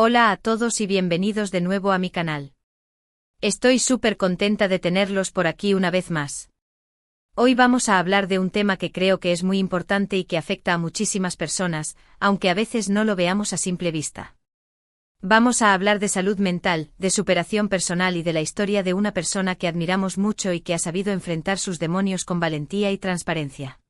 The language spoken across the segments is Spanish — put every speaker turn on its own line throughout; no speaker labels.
Hola a todos y bienvenidos de nuevo a mi canal. Estoy súper contenta de tenerlos por aquí una vez más. Hoy vamos a hablar de un tema que creo que es muy importante y que afecta a muchísimas personas, aunque a veces no lo veamos a simple vista. Vamos a hablar de salud mental, de superación personal y de la historia de una persona que admiramos mucho y que ha sabido enfrentar sus demonios con valentía y transparencia.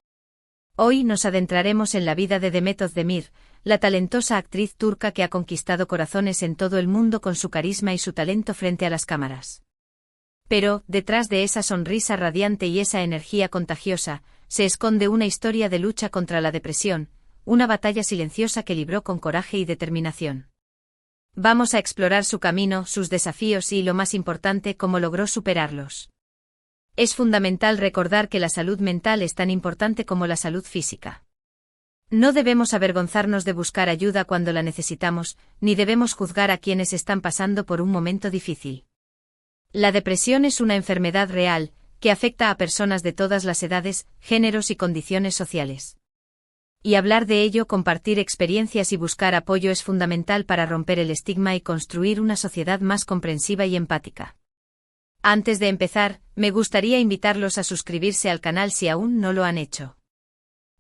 Hoy nos adentraremos en la vida de Demet Özdemir, la talentosa actriz turca que ha conquistado corazones en todo el mundo con su carisma y su talento frente a las cámaras. Pero, detrás de esa sonrisa radiante y esa energía contagiosa, se esconde una historia de lucha contra la depresión, una batalla silenciosa que libró con coraje y determinación. Vamos a explorar su camino, sus desafíos y, lo más importante, cómo logró superarlos. Es fundamental recordar que la salud mental es tan importante como la salud física. No debemos avergonzarnos de buscar ayuda cuando la necesitamos, ni debemos juzgar a quienes están pasando por un momento difícil. La depresión es una enfermedad real, que afecta a personas de todas las edades, géneros y condiciones sociales. Y hablar de ello, compartir experiencias y buscar apoyo es fundamental para romper el estigma y construir una sociedad más comprensiva y empática. Antes de empezar, me gustaría invitarlos a suscribirse al canal si aún no lo han hecho.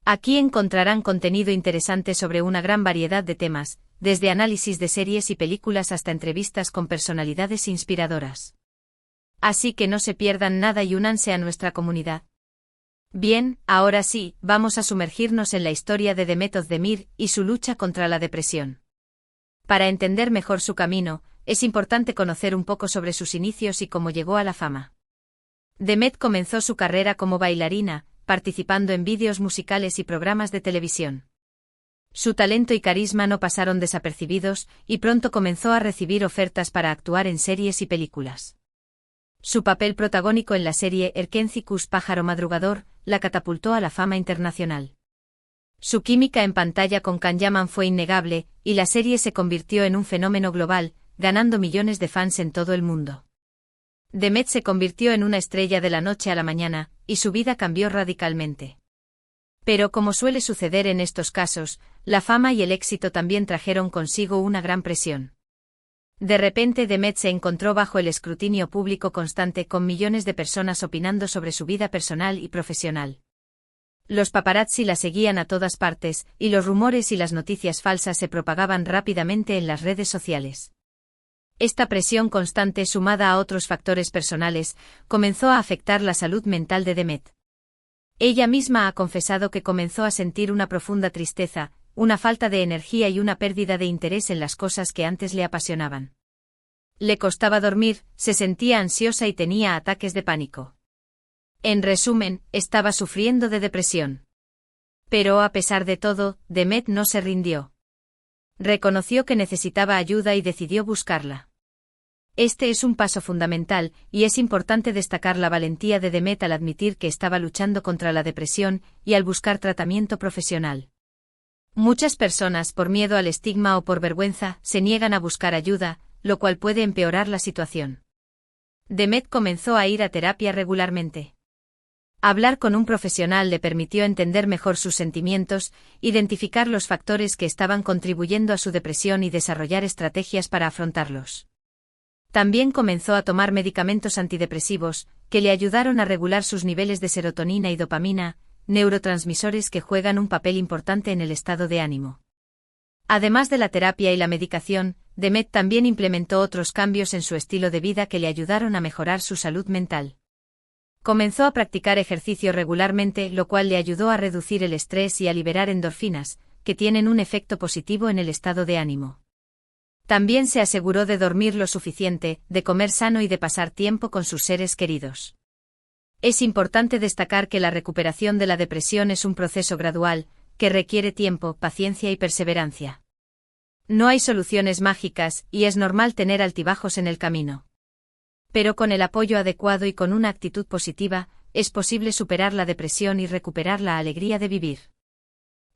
Aquí encontrarán contenido interesante sobre una gran variedad de temas, desde análisis de series y películas hasta entrevistas con personalidades inspiradoras. Así que no se pierdan nada y únanse a nuestra comunidad. Bien, ahora sí, vamos a sumergirnos en la historia de Demet Özdemir y su lucha contra la depresión. Para entender mejor su camino, es importante conocer un poco sobre sus inicios y cómo llegó a la fama. Demet comenzó su carrera como bailarina, participando en vídeos musicales y programas de televisión. Su talento y carisma no pasaron desapercibidos, y pronto comenzó a recibir ofertas para actuar en series y películas. Su papel protagónico en la serie Erkencikus Pájaro Madrugador la catapultó a la fama internacional. Su química en pantalla con Can Yaman fue innegable, y la serie se convirtió en un fenómeno global, ganando millones de fans en todo el mundo. Demet se convirtió en una estrella de la noche a la mañana, y su vida cambió radicalmente. Pero como suele suceder en estos casos, la fama y el éxito también trajeron consigo una gran presión. De repente Demet se encontró bajo el escrutinio público constante con millones de personas opinando sobre su vida personal y profesional. Los paparazzi la seguían a todas partes, y los rumores y las noticias falsas se propagaban rápidamente en las redes sociales. Esta presión constante, sumada a otros factores personales, comenzó a afectar la salud mental de Demet. Ella misma ha confesado que comenzó a sentir una profunda tristeza, una falta de energía y una pérdida de interés en las cosas que antes le apasionaban. Le costaba dormir, se sentía ansiosa y tenía ataques de pánico. En resumen, estaba sufriendo de depresión. Pero a pesar de todo, Demet no se rindió. Reconoció que necesitaba ayuda y decidió buscarla. Este es un paso fundamental, y es importante destacar la valentía de Demet al admitir que estaba luchando contra la depresión y al buscar tratamiento profesional. Muchas personas, por miedo al estigma o por vergüenza, se niegan a buscar ayuda, lo cual puede empeorar la situación. Demet comenzó a ir a terapia regularmente. Hablar con un profesional le permitió entender mejor sus sentimientos, identificar los factores que estaban contribuyendo a su depresión y desarrollar estrategias para afrontarlos. También comenzó a tomar medicamentos antidepresivos, que le ayudaron a regular sus niveles de serotonina y dopamina, neurotransmisores que juegan un papel importante en el estado de ánimo. Además de la terapia y la medicación, Demet también implementó otros cambios en su estilo de vida que le ayudaron a mejorar su salud mental. Comenzó a practicar ejercicio regularmente, lo cual le ayudó a reducir el estrés y a liberar endorfinas, que tienen un efecto positivo en el estado de ánimo. También se aseguró de dormir lo suficiente, de comer sano y de pasar tiempo con sus seres queridos. Es importante destacar que la recuperación de la depresión es un proceso gradual, que requiere tiempo, paciencia y perseverancia. No hay soluciones mágicas, y es normal tener altibajos en el camino. Pero con el apoyo adecuado y con una actitud positiva, es posible superar la depresión y recuperar la alegría de vivir.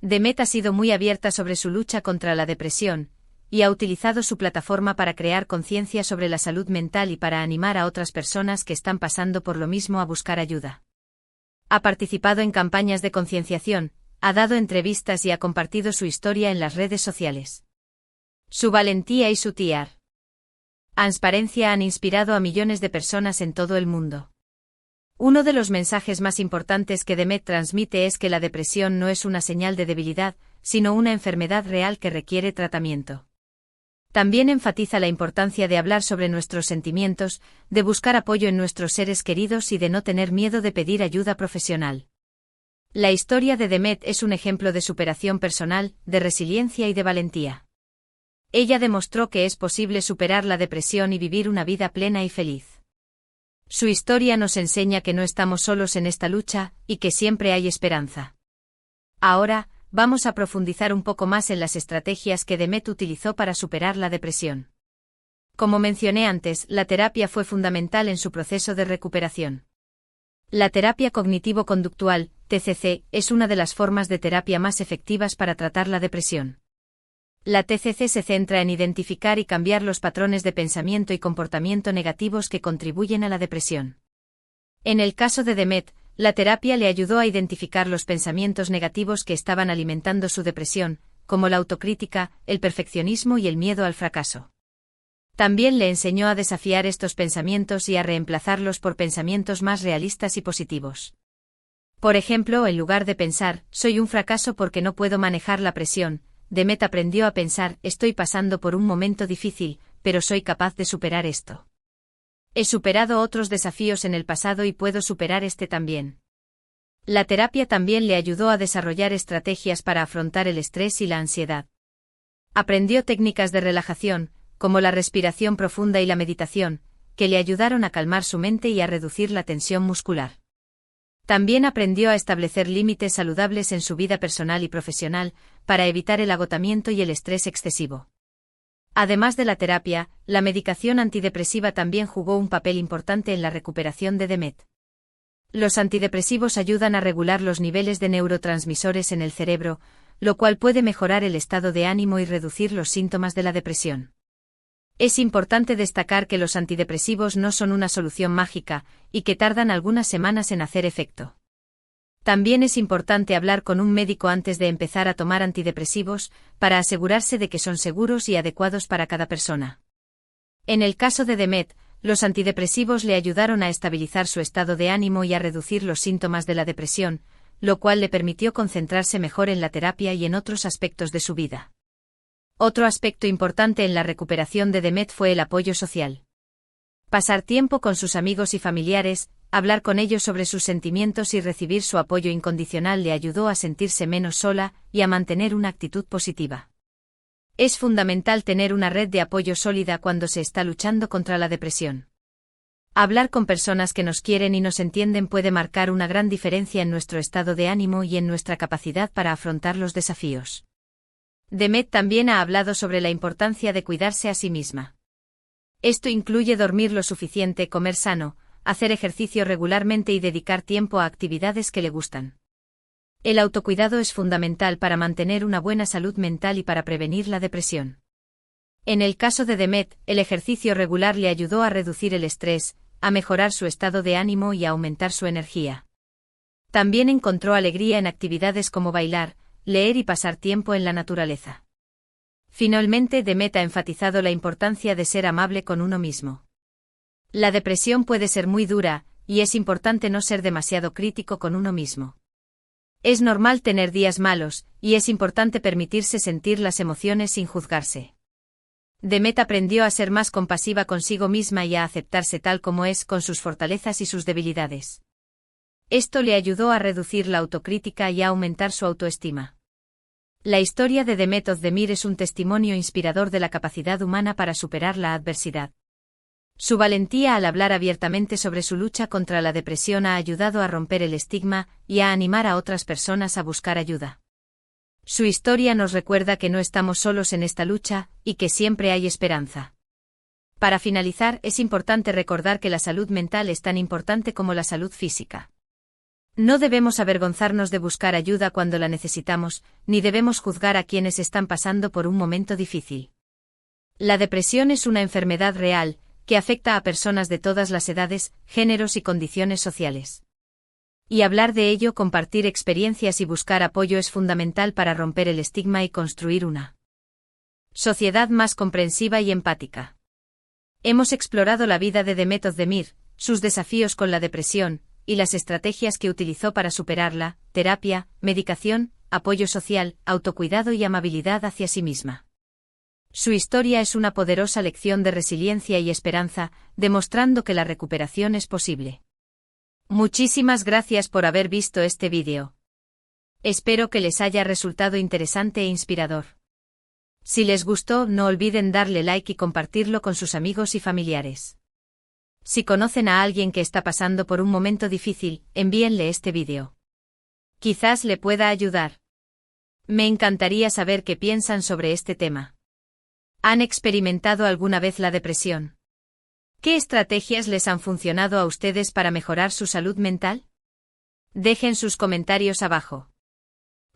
Demet ha sido muy abierta sobre su lucha contra la depresión, y ha utilizado su plataforma para crear conciencia sobre la salud mental y para animar a otras personas que están pasando por lo mismo a buscar ayuda. Ha participado en campañas de concienciación, ha dado entrevistas y ha compartido su historia en las redes sociales. Su valentía y su transparencia han inspirado a millones de personas en todo el mundo. Uno de los mensajes más importantes que Demet transmite es que la depresión no es una señal de debilidad, sino una enfermedad real que requiere tratamiento. También enfatiza la importancia de hablar sobre nuestros sentimientos, de buscar apoyo en nuestros seres queridos y de no tener miedo de pedir ayuda profesional. La historia de Demet es un ejemplo de superación personal, de resiliencia y de valentía. Ella demostró que es posible superar la depresión y vivir una vida plena y feliz. Su historia nos enseña que no estamos solos en esta lucha, y que siempre hay esperanza. Ahora, vamos a profundizar un poco más en las estrategias que Demet utilizó para superar la depresión. Como mencioné antes, la terapia fue fundamental en su proceso de recuperación. La terapia cognitivo-conductual, TCC, es una de las formas de terapia más efectivas para tratar la depresión. La TCC se centra en identificar y cambiar los patrones de pensamiento y comportamiento negativos que contribuyen a la depresión. En el caso de Demet, la terapia le ayudó a identificar los pensamientos negativos que estaban alimentando su depresión, como la autocrítica, el perfeccionismo y el miedo al fracaso. También le enseñó a desafiar estos pensamientos y a reemplazarlos por pensamientos más realistas y positivos. Por ejemplo, en lugar de pensar, soy un fracaso porque no puedo manejar la presión, Demet aprendió a pensar, estoy pasando por un momento difícil, pero soy capaz de superar esto. He superado otros desafíos en el pasado y puedo superar este también. La terapia también le ayudó a desarrollar estrategias para afrontar el estrés y la ansiedad. Aprendió técnicas de relajación, como la respiración profunda y la meditación, que le ayudaron a calmar su mente y a reducir la tensión muscular. También aprendió a establecer límites saludables en su vida personal y profesional, para evitar el agotamiento y el estrés excesivo. Además de la terapia, la medicación antidepresiva también jugó un papel importante en la recuperación de Demet. Los antidepresivos ayudan a regular los niveles de neurotransmisores en el cerebro, lo cual puede mejorar el estado de ánimo y reducir los síntomas de la depresión. Es importante destacar que los antidepresivos no son una solución mágica, y que tardan algunas semanas en hacer efecto. También es importante hablar con un médico antes de empezar a tomar antidepresivos, para asegurarse de que son seguros y adecuados para cada persona. En el caso de Demet, los antidepresivos le ayudaron a estabilizar su estado de ánimo y a reducir los síntomas de la depresión, lo cual le permitió concentrarse mejor en la terapia y en otros aspectos de su vida. Otro aspecto importante en la recuperación de Demet fue el apoyo social. Pasar tiempo con sus amigos y familiares, hablar con ellos sobre sus sentimientos y recibir su apoyo incondicional le ayudó a sentirse menos sola y a mantener una actitud positiva. Es fundamental tener una red de apoyo sólida cuando se está luchando contra la depresión. Hablar con personas que nos quieren y nos entienden puede marcar una gran diferencia en nuestro estado de ánimo y en nuestra capacidad para afrontar los desafíos. Demet también ha hablado sobre la importancia de cuidarse a sí misma. Esto incluye dormir lo suficiente, comer sano, hacer ejercicio regularmente y dedicar tiempo a actividades que le gustan. El autocuidado es fundamental para mantener una buena salud mental y para prevenir la depresión. En el caso de Demet, el ejercicio regular le ayudó a reducir el estrés, a mejorar su estado de ánimo y a aumentar su energía. También encontró alegría en actividades como bailar, leer y pasar tiempo en la naturaleza. Finalmente, Demet ha enfatizado la importancia de ser amable con uno mismo. La depresión puede ser muy dura, y es importante no ser demasiado crítico con uno mismo. Es normal tener días malos, y es importante permitirse sentir las emociones sin juzgarse. Demet aprendió a ser más compasiva consigo misma y a aceptarse tal como es, con sus fortalezas y sus debilidades. Esto le ayudó a reducir la autocrítica y a aumentar su autoestima. La historia de Demet Özdemir es un testimonio inspirador de la capacidad humana para superar la adversidad. Su valentía al hablar abiertamente sobre su lucha contra la depresión ha ayudado a romper el estigma y a animar a otras personas a buscar ayuda. Su historia nos recuerda que no estamos solos en esta lucha, y que siempre hay esperanza. Para finalizar, es importante recordar que la salud mental es tan importante como la salud física. No debemos avergonzarnos de buscar ayuda cuando la necesitamos, ni debemos juzgar a quienes están pasando por un momento difícil. La depresión es una enfermedad real, que afecta a personas de todas las edades, géneros y condiciones sociales. Y hablar de ello, compartir experiencias y buscar apoyo es fundamental para romper el estigma y construir una Sociedad más comprensiva y empática. Hemos explorado la vida de Demet Özdemir, sus desafíos con la depresión, y las estrategias que utilizó para superarla: terapia, medicación, apoyo social, autocuidado y amabilidad hacia sí misma. Su historia es una poderosa lección de resiliencia y esperanza, demostrando que la recuperación es posible. Muchísimas gracias por haber visto este vídeo. Espero que les haya resultado interesante e inspirador. Si les gustó, no olviden darle like y compartirlo con sus amigos y familiares. Si conocen a alguien que está pasando por un momento difícil, envíenle este vídeo. Quizás le pueda ayudar. Me encantaría saber qué piensan sobre este tema. ¿Han experimentado alguna vez la depresión? ¿Qué estrategias les han funcionado a ustedes para mejorar su salud mental? Dejen sus comentarios abajo.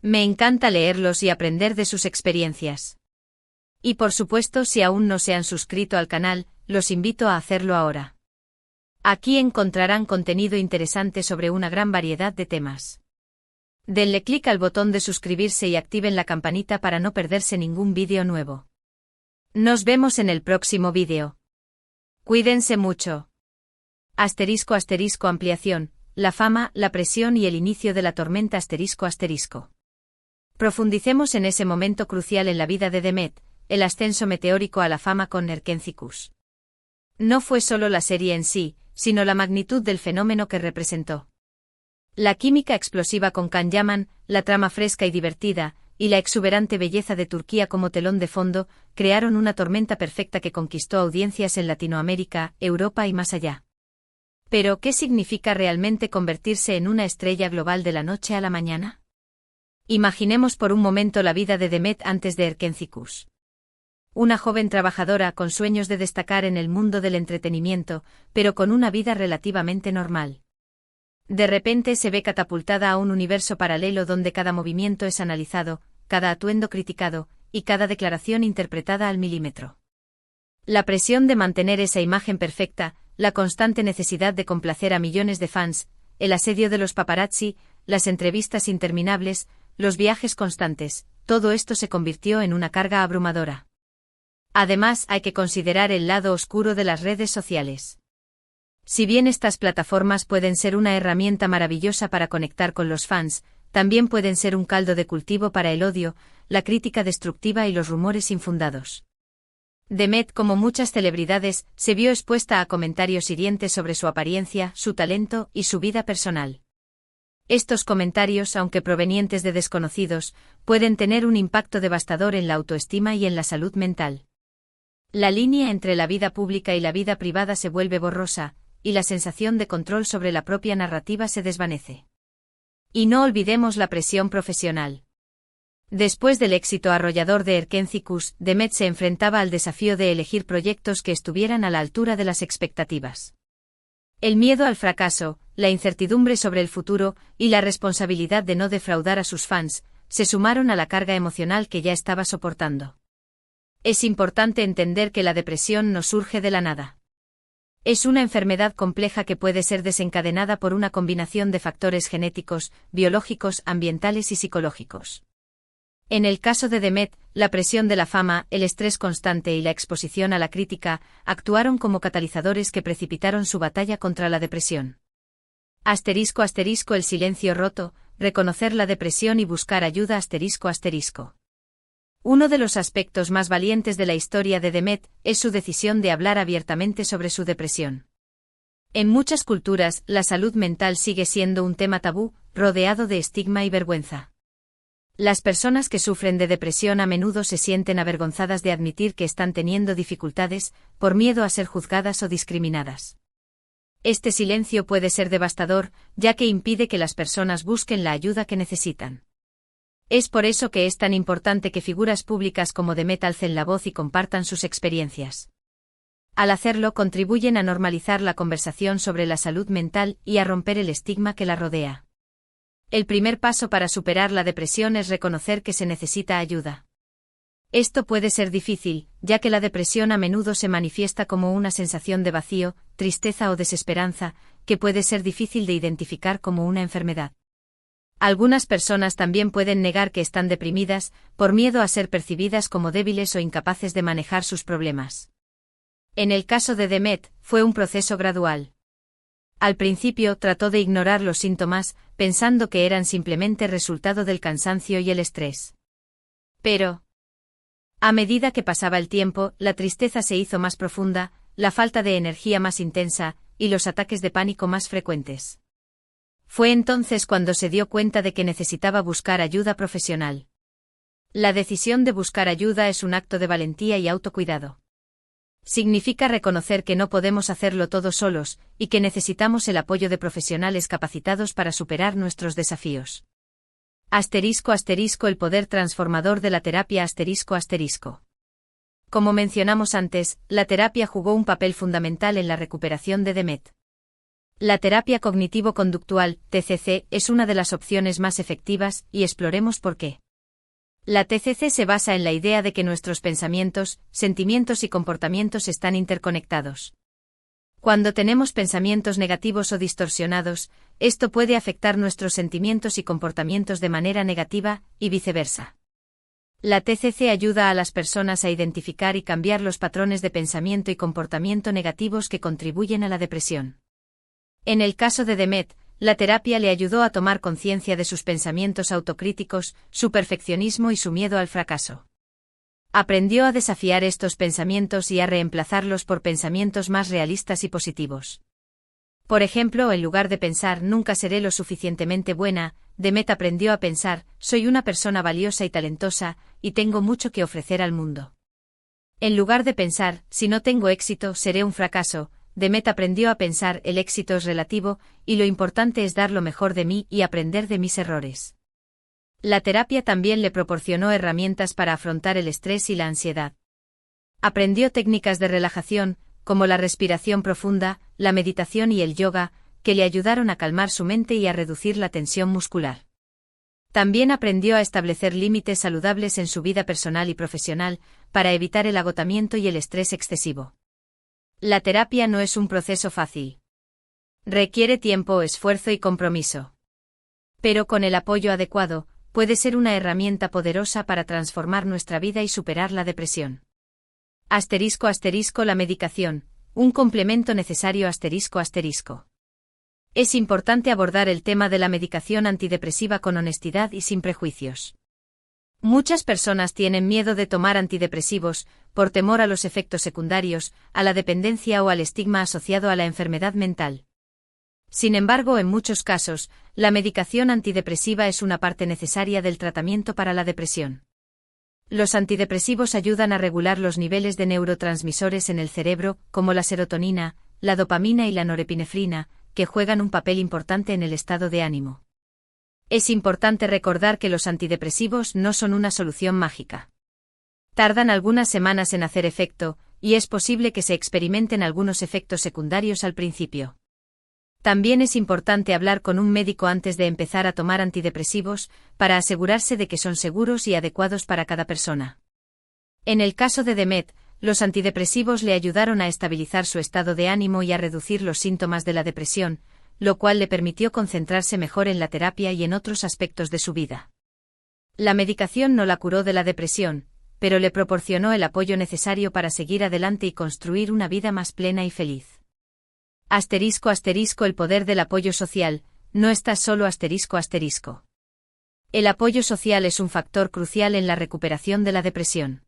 Me encanta leerlos y aprender de sus experiencias. Y por supuesto, si aún no se han suscrito al canal, los invito a hacerlo ahora. Aquí encontrarán contenido interesante sobre una gran variedad de temas. Denle clic al botón de suscribirse y activen la campanita para no perderse ningún vídeo nuevo. Nos vemos en el próximo vídeo. Cuídense mucho. *** ampliación, la fama, la presión y el inicio de la tormenta ***. Profundicemos en ese momento crucial en la vida de Demet, el ascenso meteórico a la fama con Erkenzicus. No fue solo la serie en sí, sino la magnitud del fenómeno que representó. La química explosiva con Can Yaman, la trama fresca y divertida, y la exuberante belleza de Turquía como telón de fondo, crearon una tormenta perfecta que conquistó audiencias en Latinoamérica, Europa y más allá. Pero, ¿qué significa realmente convertirse en una estrella global de la noche a la mañana? Imaginemos por un momento la vida de Demet antes de Erkenzicus. Una joven trabajadora con sueños de destacar en el mundo del entretenimiento, pero con una vida relativamente normal. De repente se ve catapultada a un universo paralelo donde cada movimiento es analizado, cada atuendo criticado, y cada declaración interpretada al milímetro. La presión de mantener esa imagen perfecta, la constante necesidad de complacer a millones de fans, el asedio de los paparazzi, las entrevistas interminables, los viajes constantes, todo esto se convirtió en una carga abrumadora. Además, hay que considerar el lado oscuro de las redes sociales. Si bien estas plataformas pueden ser una herramienta maravillosa para conectar con los fans, también pueden ser un caldo de cultivo para el odio, la crítica destructiva y los rumores infundados. Demet, como muchas celebridades, se vio expuesta a comentarios hirientes sobre su apariencia, su talento y su vida personal. Estos comentarios, aunque provenientes de desconocidos, pueden tener un impacto devastador en la autoestima y en la salud mental. La línea entre la vida pública y la vida privada se vuelve borrosa, y la sensación de control sobre la propia narrativa se desvanece. Y no olvidemos la presión profesional. Después del éxito arrollador de Erkenzicus, Demet se enfrentaba al desafío de elegir proyectos que estuvieran a la altura de las expectativas. El miedo al fracaso, la incertidumbre sobre el futuro y la responsabilidad de no defraudar a sus fans, se sumaron a la carga emocional que ya estaba soportando. Es importante entender que la depresión no surge de la nada. Es una enfermedad compleja que puede ser desencadenada por una combinación de factores genéticos, biológicos, ambientales y psicológicos. En el caso de Demet, la presión de la fama, el estrés constante y la exposición a la crítica actuaron como catalizadores que precipitaron su batalla contra la depresión. ***, el silencio roto, reconocer la depresión y buscar ayuda ***. Uno de los aspectos más valientes de la historia de Demet es su decisión de hablar abiertamente sobre su depresión. En muchas culturas, la salud mental sigue siendo un tema tabú, rodeado de estigma y vergüenza. Las personas que sufren de depresión a menudo se sienten avergonzadas de admitir que están teniendo dificultades, por miedo a ser juzgadas o discriminadas. Este silencio puede ser devastador, ya que impide que las personas busquen la ayuda que necesitan. Es por eso que es tan importante que figuras públicas como Demet alcen la voz y compartan sus experiencias. Al hacerlo, contribuyen a normalizar la conversación sobre la salud mental y a romper el estigma que la rodea. El primer paso para superar la depresión es reconocer que se necesita ayuda. Esto puede ser difícil, ya que la depresión a menudo se manifiesta como una sensación de vacío, tristeza o desesperanza, que puede ser difícil de identificar como una enfermedad. Algunas personas también pueden negar que están deprimidas, por miedo a ser percibidas como débiles o incapaces de manejar sus problemas. En el caso de Demet, fue un proceso gradual. Al principio trató de ignorar los síntomas, pensando que eran simplemente resultado del cansancio y el estrés. Pero, a medida que pasaba el tiempo, la tristeza se hizo más profunda, la falta de energía más intensa, y los ataques de pánico más frecuentes. Fue entonces cuando se dio cuenta de que necesitaba buscar ayuda profesional. La decisión de buscar ayuda es un acto de valentía y autocuidado. Significa reconocer que no podemos hacerlo todos solos, y que necesitamos el apoyo de profesionales capacitados para superar nuestros desafíos. *** El poder transformador de la terapia ***. Como mencionamos antes, la terapia jugó un papel fundamental en la recuperación de Demet. La terapia cognitivo-conductual, TCC, es una de las opciones más efectivas, y exploremos por qué. La TCC se basa en la idea de que nuestros pensamientos, sentimientos y comportamientos están interconectados. Cuando tenemos pensamientos negativos o distorsionados, esto puede afectar nuestros sentimientos y comportamientos de manera negativa, y viceversa. La TCC ayuda a las personas a identificar y cambiar los patrones de pensamiento y comportamiento negativos que contribuyen a la depresión. En el caso de Demet, la terapia le ayudó a tomar conciencia de sus pensamientos autocríticos, su perfeccionismo y su miedo al fracaso. Aprendió a desafiar estos pensamientos y a reemplazarlos por pensamientos más realistas y positivos. Por ejemplo, en lugar de pensar «nunca seré lo suficientemente buena», Demet aprendió a pensar «soy una persona valiosa y talentosa, y tengo mucho que ofrecer al mundo». En lugar de pensar «si no tengo éxito, seré un fracaso», Demet aprendió a pensar «el éxito es relativo, y lo importante es dar lo mejor de mí y aprender de mis errores». La terapia también le proporcionó herramientas para afrontar el estrés y la ansiedad. Aprendió técnicas de relajación, como la respiración profunda, la meditación y el yoga, que le ayudaron a calmar su mente y a reducir la tensión muscular. También aprendió a establecer límites saludables en su vida personal y profesional, para evitar el agotamiento y el estrés excesivo. La terapia no es un proceso fácil. Requiere tiempo, esfuerzo y compromiso. Pero con el apoyo adecuado, puede ser una herramienta poderosa para transformar nuestra vida y superar la depresión. *** La medicación, un complemento necesario ***. Es importante abordar el tema de la medicación antidepresiva con honestidad y sin prejuicios. Muchas personas tienen miedo de tomar antidepresivos, por temor a los efectos secundarios, a la dependencia o al estigma asociado a la enfermedad mental. Sin embargo, en muchos casos, la medicación antidepresiva es una parte necesaria del tratamiento para la depresión. Los antidepresivos ayudan a regular los niveles de neurotransmisores en el cerebro, como la serotonina, la dopamina y la norepinefrina, que juegan un papel importante en el estado de ánimo. Es importante recordar que los antidepresivos no son una solución mágica. Tardan algunas semanas en hacer efecto, y es posible que se experimenten algunos efectos secundarios al principio. También es importante hablar con un médico antes de empezar a tomar antidepresivos, para asegurarse de que son seguros y adecuados para cada persona. En el caso de Demet, los antidepresivos le ayudaron a estabilizar su estado de ánimo y a reducir los síntomas de la depresión, lo cual le permitió concentrarse mejor en la terapia y en otros aspectos de su vida. La medicación no la curó de la depresión, pero le proporcionó el apoyo necesario para seguir adelante y construir una vida más plena y feliz. *** El poder del apoyo social, no estás solo ***. El apoyo social es un factor crucial en la recuperación de la depresión.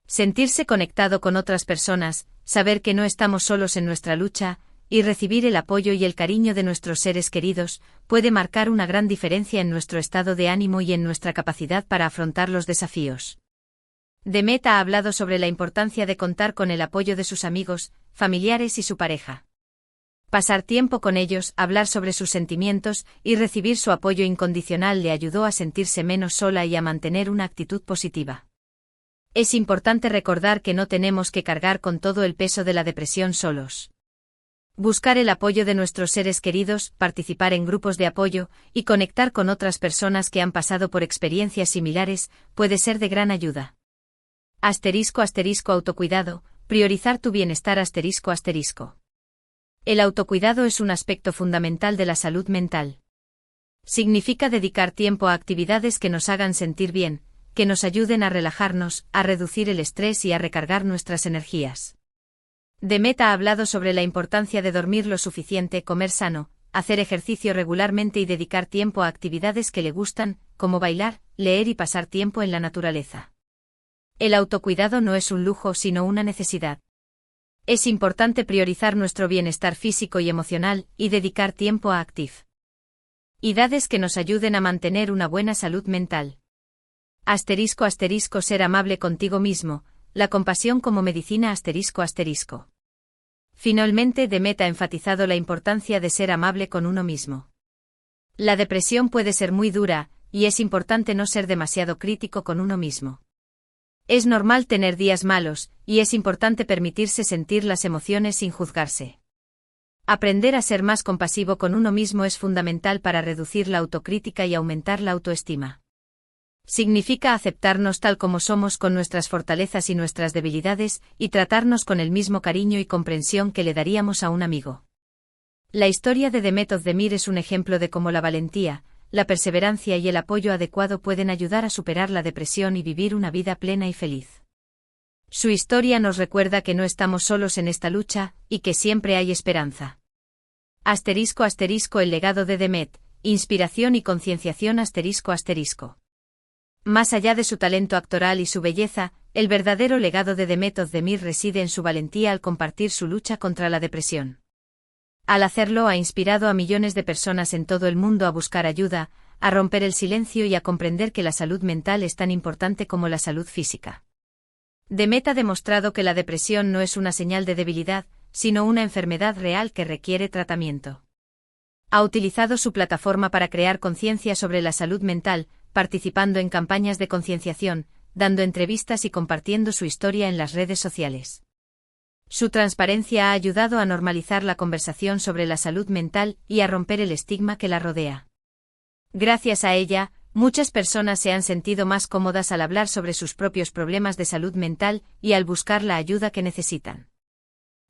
Sentirse conectado con otras personas, saber que no estamos solos en nuestra lucha, y recibir el apoyo y el cariño de nuestros seres queridos, puede marcar una gran diferencia en nuestro estado de ánimo y en nuestra capacidad para afrontar los desafíos. Demet ha hablado sobre la importancia de contar con el apoyo de sus amigos, familiares y su pareja. Pasar tiempo con ellos, hablar sobre sus sentimientos y recibir su apoyo incondicional le ayudó a sentirse menos sola y a mantener una actitud positiva. Es importante recordar que no tenemos que cargar con todo el peso de la depresión solos. Buscar el apoyo de nuestros seres queridos, participar en grupos de apoyo y conectar con otras personas que han pasado por experiencias similares puede ser de gran ayuda. *** Autocuidado, priorizar tu bienestar ***. El autocuidado es un aspecto fundamental de la salud mental. Significa dedicar tiempo a actividades que nos hagan sentir bien, que nos ayuden a relajarnos, a reducir el estrés y a recargar nuestras energías. Demet ha hablado sobre la importancia de dormir lo suficiente, comer sano, hacer ejercicio regularmente y dedicar tiempo a actividades que le gustan, como bailar, leer y pasar tiempo en la naturaleza. El autocuidado no es un lujo sino una necesidad. Es importante priorizar nuestro bienestar físico y emocional y dedicar tiempo a actividades que nos ayuden a mantener una buena salud mental. *** Ser amable contigo mismo, la compasión como medicina ***. Finalmente Demet ha enfatizado la importancia de ser amable con uno mismo. La depresión puede ser muy dura, y es importante no ser demasiado crítico con uno mismo. Es normal tener días malos, y es importante permitirse sentir las emociones sin juzgarse. Aprender a ser más compasivo con uno mismo es fundamental para reducir la autocrítica y aumentar la autoestima. Significa aceptarnos tal como somos con nuestras fortalezas y nuestras debilidades, y tratarnos con el mismo cariño y comprensión que le daríamos a un amigo. La historia de Demet Özdemir es un ejemplo de cómo la valentía, la perseverancia y el apoyo adecuado pueden ayudar a superar la depresión y vivir una vida plena y feliz. Su historia nos recuerda que no estamos solos en esta lucha, y que siempre hay esperanza. *** El legado de Demet, inspiración y concienciación ***. Más allá de su talento actoral y su belleza, el verdadero legado de Demet Özdemir reside en su valentía al compartir su lucha contra la depresión. Al hacerlo ha inspirado a millones de personas en todo el mundo a buscar ayuda, a romper el silencio y a comprender que la salud mental es tan importante como la salud física. Demet ha demostrado que la depresión no es una señal de debilidad, sino una enfermedad real que requiere tratamiento. Ha utilizado su plataforma para crear conciencia sobre la salud mental, participando en campañas de concienciación, dando entrevistas y compartiendo su historia en las redes sociales. Su transparencia ha ayudado a normalizar la conversación sobre la salud mental y a romper el estigma que la rodea. Gracias a ella, muchas personas se han sentido más cómodas al hablar sobre sus propios problemas de salud mental y al buscar la ayuda que necesitan.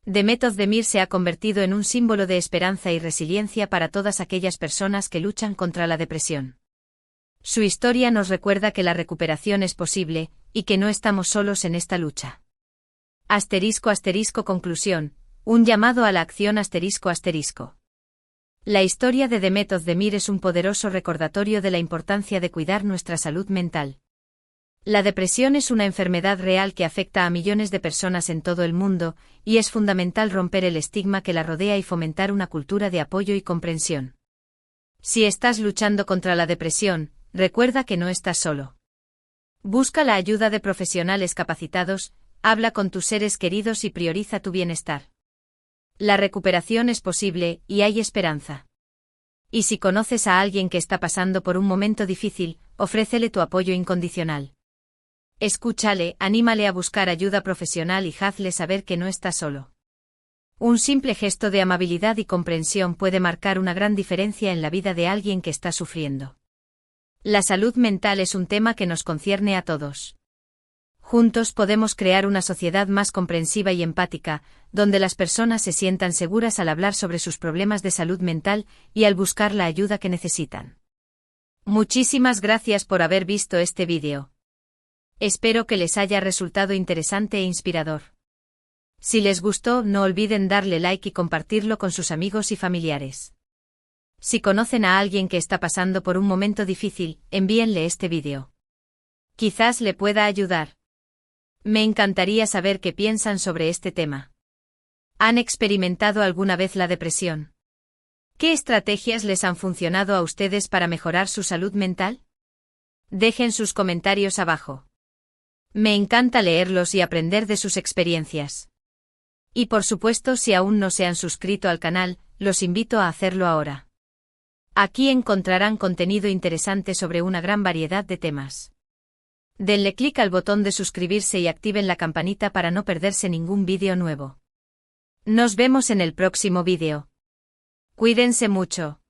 Demet Özdemir se ha convertido en un símbolo de esperanza y resiliencia para todas aquellas personas que luchan contra la depresión. Su historia nos recuerda que la recuperación es posible, y que no estamos solos en esta lucha. *** Conclusión, un llamado a la acción ***. La historia de Demet Özdemir es un poderoso recordatorio de la importancia de cuidar nuestra salud mental. La depresión es una enfermedad real que afecta a millones de personas en todo el mundo, y es fundamental romper el estigma que la rodea y fomentar una cultura de apoyo y comprensión. Si estás luchando contra la depresión, recuerda que no estás solo. Busca la ayuda de profesionales capacitados, habla con tus seres queridos y prioriza tu bienestar. La recuperación es posible, y hay esperanza. Y si conoces a alguien que está pasando por un momento difícil, ofrécele tu apoyo incondicional. Escúchale, anímale a buscar ayuda profesional y hazle saber que no está solo. Un simple gesto de amabilidad y comprensión puede marcar una gran diferencia en la vida de alguien que está sufriendo. La salud mental es un tema que nos concierne a todos. Juntos podemos crear una sociedad más comprensiva y empática, donde las personas se sientan seguras al hablar sobre sus problemas de salud mental y al buscar la ayuda que necesitan. Muchísimas gracias por haber visto este vídeo. Espero que les haya resultado interesante e inspirador. Si les gustó, no olviden darle like y compartirlo con sus amigos y familiares. Si conocen a alguien que está pasando por un momento difícil, envíenle este vídeo. Quizás le pueda ayudar. Me encantaría saber qué piensan sobre este tema. ¿Han experimentado alguna vez la depresión? ¿Qué estrategias les han funcionado a ustedes para mejorar su salud mental? Dejen sus comentarios abajo. Me encanta leerlos y aprender de sus experiencias. Y por supuesto, si aún no se han suscrito al canal, los invito a hacerlo ahora. Aquí encontrarán contenido interesante sobre una gran variedad de temas. Denle clic al botón de suscribirse y activen la campanita para no perderse ningún vídeo nuevo. Nos vemos en el próximo vídeo. Cuídense mucho.